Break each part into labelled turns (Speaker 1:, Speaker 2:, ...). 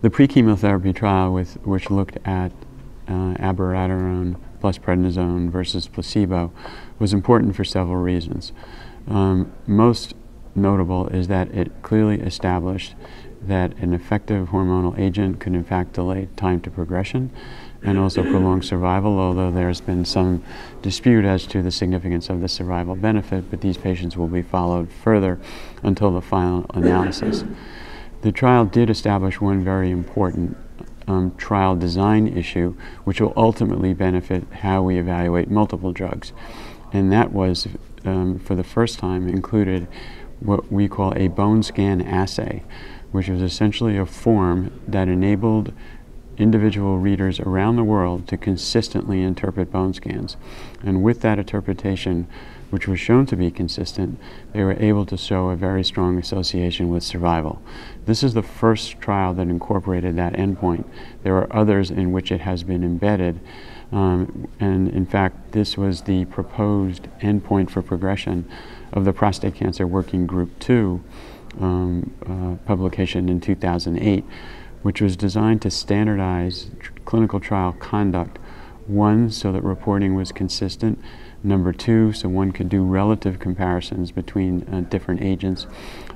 Speaker 1: The pre-chemotherapy trial, which looked at abiraterone plus prednisone versus placebo, was important for several reasons. Most notable is that it clearly established that an effective hormonal agent could in fact delay time to progression and also prolong survival, although there's been some dispute as to the significance of the survival benefit, but these patients will be followed further until the final analysis. The trial did establish one very important trial design issue, which will ultimately benefit how we evaluate multiple drugs. And that was, for the first time, included what we call a bone scan assay, which was essentially a form that enabled individual readers around the world to consistently interpret bone scans. And with that interpretation, which was shown to be consistent, they were able to show a very strong association with survival. This is the first trial that incorporated that endpoint. There are others in which it has been embedded, and in fact, this was the proposed endpoint for progression of the Prostate Cancer Working Group 2 publication in 2008, which was designed to standardize clinical trial conduct. One, so that reporting was consistent. Number two, so one could do relative comparisons between different agents.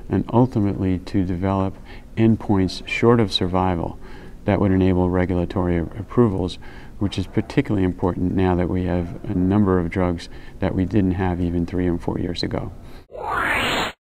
Speaker 1: And ultimately, to develop endpoints short of survival that would enable regulatory approvals, which is particularly important now that we have a number of drugs that we didn't have even 3 and 4 years ago.